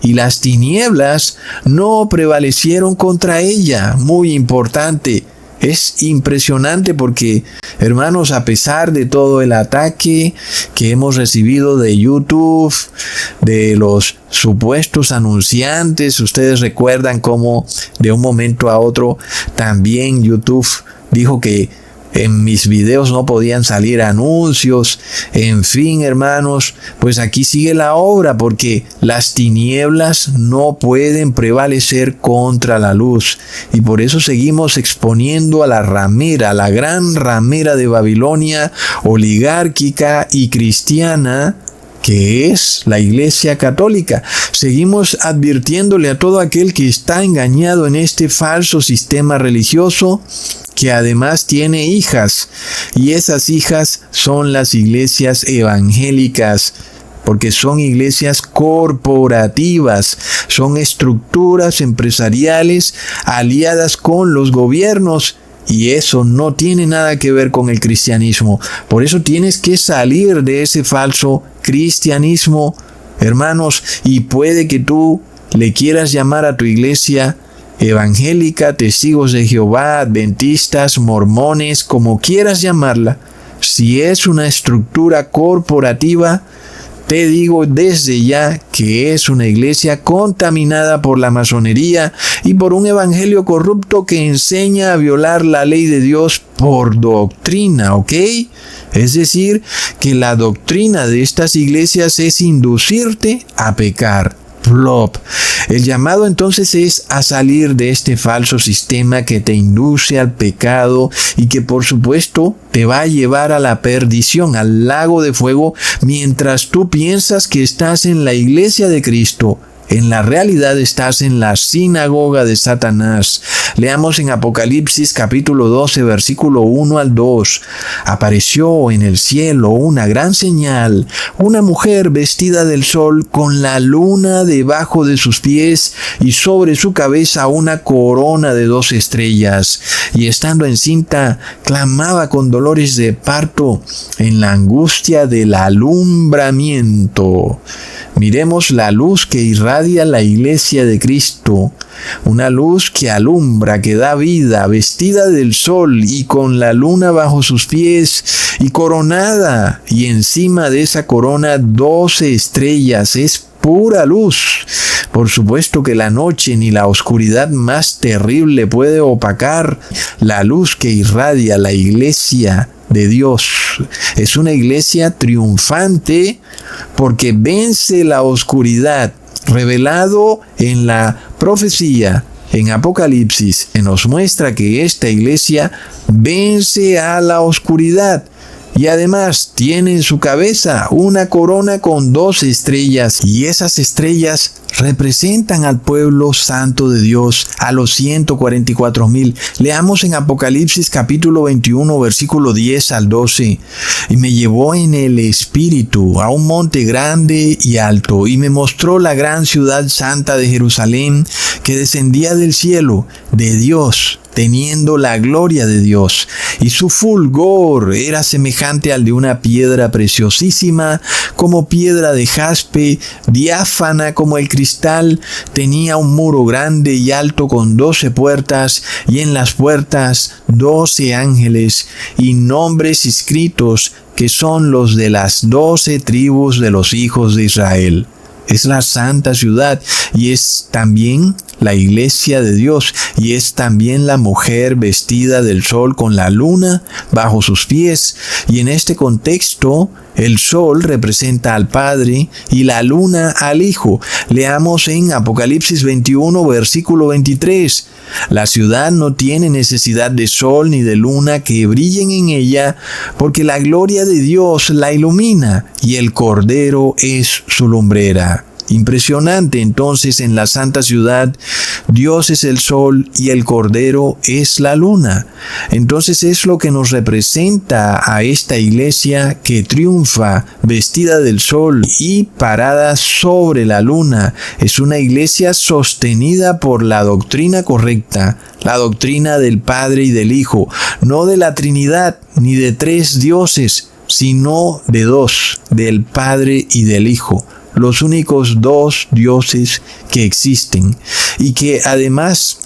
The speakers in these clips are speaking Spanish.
y las tinieblas no prevalecieron contra ella. Muy importante. Es impresionante porque, hermanos, a pesar de todo el ataque que hemos recibido de YouTube, de los supuestos anunciantes, ustedes recuerdan cómo de un momento a otro también YouTube dijo que en mis videos no podían salir anuncios. En fin, hermanos, pues aquí sigue la obra porque las tinieblas no pueden prevalecer contra la luz. Y por eso seguimos exponiendo a la ramera, la gran ramera de Babilonia, oligárquica y cristiana, que es la Iglesia Católica. Seguimos advirtiéndole a todo aquel que está engañado en este falso sistema religioso, que además tiene hijas, y esas hijas son las iglesias evangélicas, porque son iglesias corporativas, son estructuras empresariales aliadas con los gobiernos, y eso no tiene nada que ver con el cristianismo. Por eso tienes que salir de ese falso cristianismo, hermanos, y puede que tú le quieras llamar a tu iglesia evangélica, testigos de Jehová, adventistas, mormones, como quieras llamarla. Si es una estructura corporativa, te digo desde ya que es una iglesia contaminada por la masonería y por un evangelio corrupto que enseña a violar la ley de Dios por doctrina, ¿ok? Es decir, que la doctrina de estas iglesias es inducirte a pecar. Plop. El llamado entonces es a salir de este falso sistema que te induce al pecado y que por supuesto te va a llevar a la perdición, al lago de fuego, mientras tú piensas que estás en la iglesia de Cristo. En la realidad estás en la sinagoga de Satanás. Leamos en Apocalipsis capítulo 12, versículo 1 al 2. Apareció en el cielo una gran señal, una mujer vestida del sol con la luna debajo de sus pies y sobre su cabeza una corona de 2 estrellas. Y estando encinta, clamaba con dolores de parto en la angustia del alumbramiento. Miremos la luz que irradia la iglesia de Cristo, una luz que alumbra, que da vida, vestida del sol y con la luna bajo sus pies y coronada, y encima de esa corona 12 estrellas. Es pura luz. Por supuesto que la noche ni la oscuridad más terrible puede opacar la luz que irradia la iglesia de Dios. Es una iglesia triunfante porque vence la oscuridad. Revelado en la profecía, en Apocalipsis, se nos muestra que esta iglesia vence a la oscuridad. Y además tiene en su cabeza una corona con 2 estrellas. Y esas estrellas representan al pueblo santo de Dios, a los 144,000. Leamos en Apocalipsis capítulo 21, versículo 10 al 12. Y me llevó en el espíritu a un monte grande y alto, y me mostró la gran ciudad santa de Jerusalén, que descendía del cielo, de Dios, teniendo la gloria de Dios, y su fulgor era semejante al de una piedra preciosísima, como piedra de jaspe, diáfana como el cristal. Tenía un muro grande y alto con 12 puertas, y en las puertas 12 ángeles, y nombres escritos que son los de las 12 tribus de los hijos de Israel. Es la santa ciudad y es también la iglesia de Dios, y es también la mujer vestida del sol con la luna bajo sus pies. Y en este contexto, el sol representa al Padre y la luna al Hijo. Leamos en Apocalipsis 21, versículo 23. La ciudad no tiene necesidad de sol ni de luna que brillen en ella, porque la gloria de Dios la ilumina y el Cordero es su lumbrera. Impresionante. Entonces, en la santa ciudad, Dios es el sol y el Cordero es la luna. Entonces es lo que nos representa a esta iglesia que triunfa vestida del sol y parada sobre la luna. Es una iglesia sostenida por la doctrina correcta, la doctrina del Padre y del Hijo, no de la Trinidad ni de 3 dioses, sino de 2, del Padre y del Hijo. los únicos dos dioses que existen, y que además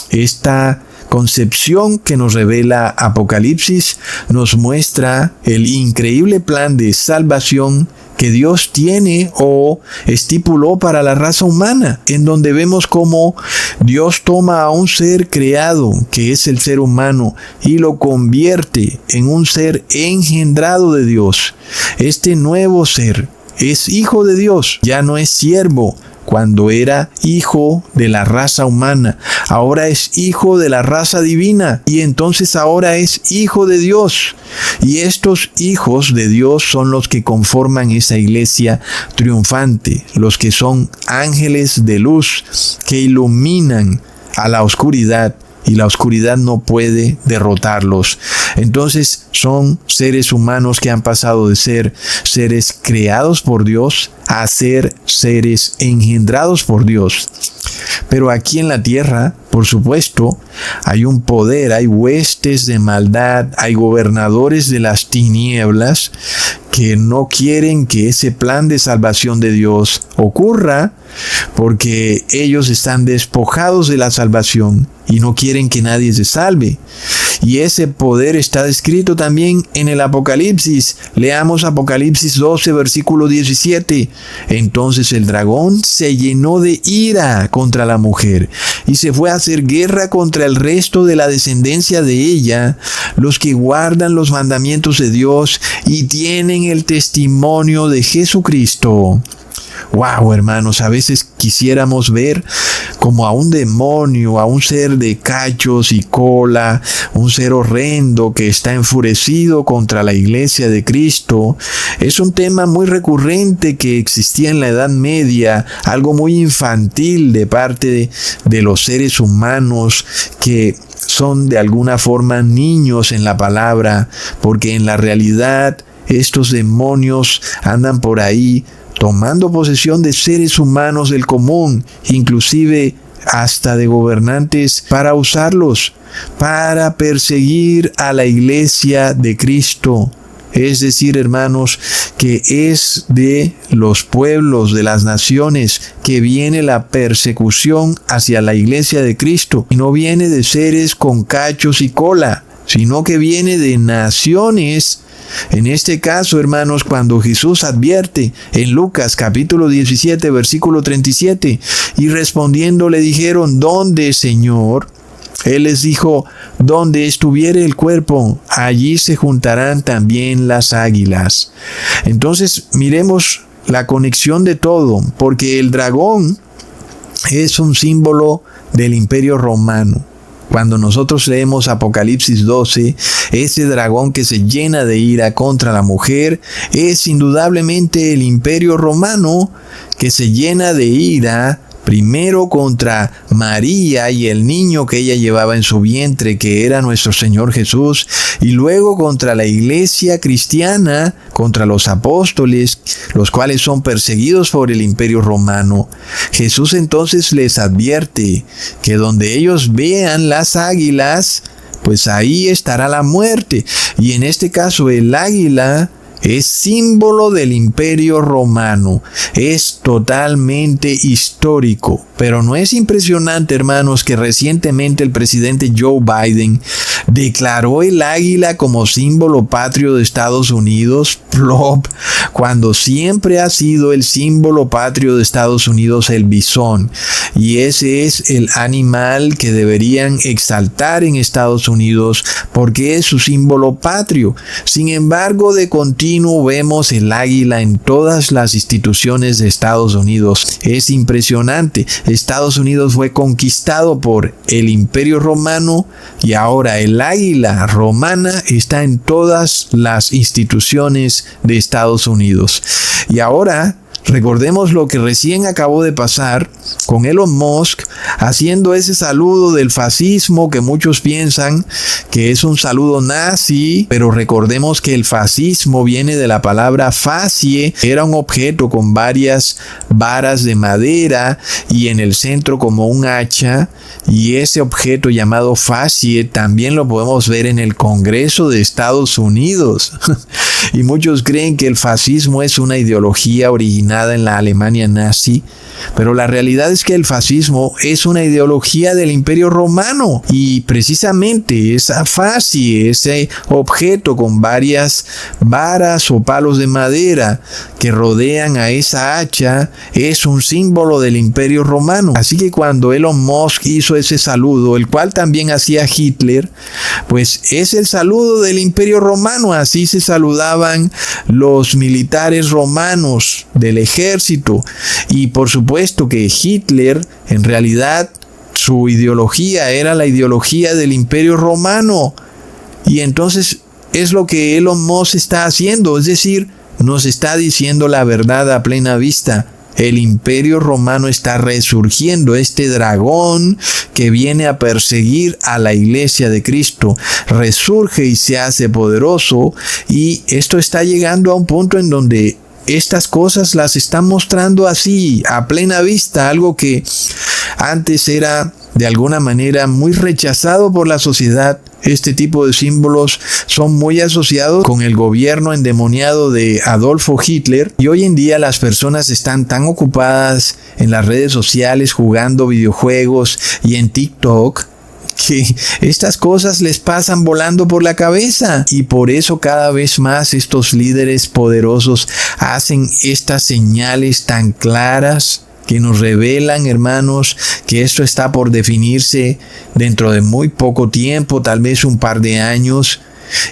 esta concepción que nos revela Apocalipsis nos muestra el increíble plan de salvación que Dios tiene o estipuló para la raza humana, en donde vemos cómo Dios toma a un ser creado, que es el ser humano, y lo convierte en un ser engendrado de Dios. Este nuevo ser es hijo de Dios, ya no es siervo, cuando era hijo de la raza humana, ahora es hijo de la raza divina, y entonces ahora es hijo de Dios. Y estos hijos de Dios son los que conforman esa iglesia triunfante, los que son ángeles de luz que iluminan a la oscuridad, y la oscuridad no puede derrotarlos. Entonces son seres humanos que han pasado de ser seres creados por Dios a ser seres engendrados por Dios. Pero aquí en la tierra, por supuesto, hay un poder, hay huestes de maldad, hay gobernadores de las tinieblas que no quieren que ese plan de salvación de Dios ocurra, porque ellos están despojados de la salvación y no quieren que nadie se salve. Y ese poder está descrito también en el Apocalipsis. Leamos Apocalipsis 12, versículo 17. Entonces el dragón se llenó de ira contra la mujer y se fue a hacer guerra contra el resto de la descendencia de ella, los que guardan los mandamientos de Dios y tienen el testimonio de Jesucristo. Wow, hermanos, a veces quisiéramos ver como a un demonio, a un ser de cachos y cola, un ser horrendo que está enfurecido contra la iglesia de Cristo. Es un tema muy recurrente que existía en la Edad Media, algo muy infantil de parte de los seres humanos que son de alguna forma niños en la palabra, porque en la realidad estos demonios andan por ahí tomando posesión de seres humanos del común, inclusive hasta de gobernantes, para usarlos, para perseguir a la iglesia de Cristo. Es decir, hermanos, que es de los pueblos, de las naciones, que viene la persecución hacia la iglesia de Cristo. Y no viene de seres con cachos y cola, sino que viene de naciones. En este caso, hermanos, cuando Jesús advierte en Lucas capítulo 17, versículo 37, y respondiendo le dijeron, ¿dónde, Señor? Él les dijo, donde estuviere el cuerpo, allí se juntarán también las águilas. Entonces, miremos la conexión de todo, porque el dragón es un símbolo del Imperio Romano. Cuando nosotros leemos Apocalipsis 12, ese dragón que se llena de ira contra la mujer es indudablemente el Imperio Romano, que se llena de ira primero contra María y el niño que ella llevaba en su vientre, que era nuestro Señor Jesús, y luego contra la iglesia cristiana, contra los apóstoles, los cuales son perseguidos por el Imperio Romano. Jesús entonces les advierte que donde ellos vean las águilas, pues ahí estará la muerte. Y en este caso el águila es símbolo del Imperio Romano. Es totalmente histórico. Pero ¿no es impresionante, hermanos, que recientemente el presidente Joe Biden declaró el águila como símbolo patrio de Estados Unidos? Plop, cuando siempre ha sido el símbolo patrio de Estados Unidos el bisón. Y ese es el animal que deberían exaltar en Estados Unidos porque es su símbolo patrio. Sin embargo, de continuo vemos el águila en todas las instituciones de Estados Unidos. Es impresionante. Estados Unidos fue conquistado por el Imperio Romano y ahora el águila romana está en todas las instituciones de Estados Unidos. Y ahora recordemos lo que recién acabó de pasar con Elon Musk haciendo ese saludo del fascismo que muchos piensan que es un saludo nazi, pero recordemos que el fascismo viene de la palabra facie, era un objeto con varias varas de madera y en el centro como un hacha, y ese objeto llamado facie también lo podemos ver en el Congreso de Estados Unidos. Y muchos creen que el fascismo es una ideología original desencadenada en la Alemania nazi, pero la realidad es que el fascismo es una ideología del Imperio Romano, y precisamente esa fascie, ese objeto con varias varas o palos de madera que rodean a esa hacha, es un símbolo del Imperio Romano. Así que cuando Elon Musk hizo ese saludo, el cual también hacía Hitler, pues es el saludo del Imperio Romano. Así se saludaban los militares romanos del ejército. Y por supuesto que Hitler, en realidad, su ideología era la ideología del Imperio Romano. Y entonces es lo que Elon Musk está haciendo, es decir, nos está diciendo la verdad a plena vista. El Imperio Romano está resurgiendo, este dragón que viene a perseguir a la Iglesia de Cristo, resurge y se hace poderoso, y esto está llegando a un punto en donde estas cosas las están mostrando así, a plena vista, algo que antes era de alguna manera muy rechazado por la sociedad. Este tipo de símbolos son muy asociados con el gobierno endemoniado de Adolfo Hitler, y hoy en día las personas están tan ocupadas en las redes sociales jugando videojuegos y en TikTok que estas cosas les pasan volando por la cabeza, y por eso cada vez más estos líderes poderosos hacen estas señales tan claras que nos revelan, hermanos, que esto está por definirse dentro de muy poco tiempo, tal vez un par de años,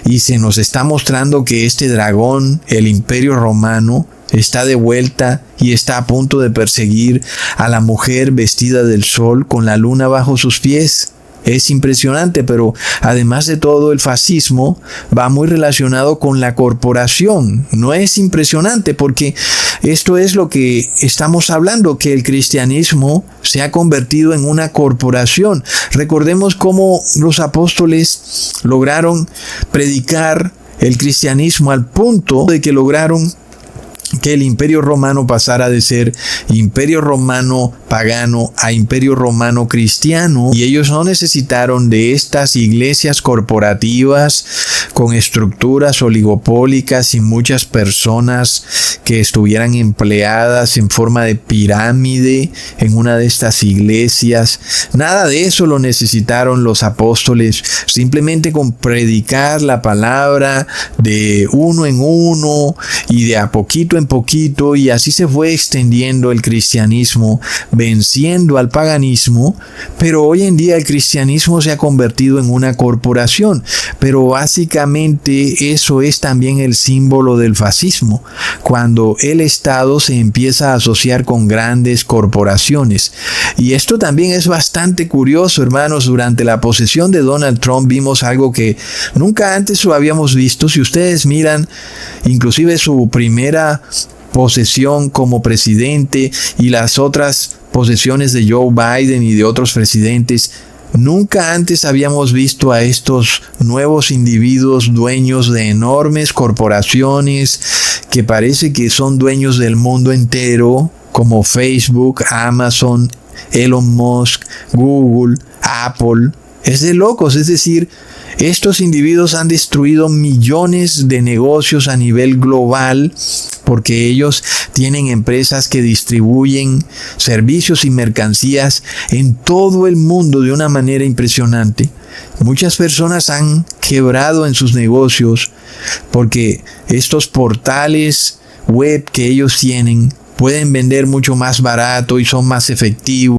y se nos está mostrando que este dragón, el Imperio Romano, está de vuelta y está a punto de perseguir a la mujer vestida del sol con la luna bajo sus pies. Es impresionante, pero además de todo, el fascismo va muy relacionado con la corporación. No es impresionante porque esto es lo que estamos hablando, que el cristianismo se ha convertido en una corporación. Recordemos cómo los apóstoles lograron predicar el cristianismo al punto de que lograron que el Imperio Romano pasara de ser Imperio Romano pagano a Imperio Romano cristiano, y ellos no necesitaron de estas iglesias corporativas con estructuras oligopólicas y muchas personas que estuvieran empleadas en forma de pirámide en una de estas iglesias. Nada de eso lo necesitaron los apóstoles. Simplemente con predicar la palabra de uno en uno y de a poquito en poquito, y así se fue extendiendo el cristianismo, venciendo al paganismo. Pero hoy en día el cristianismo se ha convertido en una corporación, pero básicamente eso es también el símbolo del fascismo, cuando el Estado se empieza a asociar con grandes corporaciones. Y esto también es bastante curioso, hermanos. Durante la posesión de Donald Trump vimos algo que nunca antes lo habíamos visto. Si ustedes miran inclusive su primera posesión como presidente y las otras posesiones de Joe Biden y de otros presidentes, nunca antes habíamos visto a estos nuevos individuos dueños de enormes corporaciones que parece que son dueños del mundo entero, como Facebook, Amazon, Elon Musk, Google, Apple. Es de locos, es decir, estos individuos han destruido millones de negocios a nivel global porque ellos tienen empresas que distribuyen servicios y mercancías en todo el mundo de una manera impresionante. Muchas personas han quebrado en sus negocios porque estos portales web que ellos tienen pueden vender mucho más barato y son más efectivos.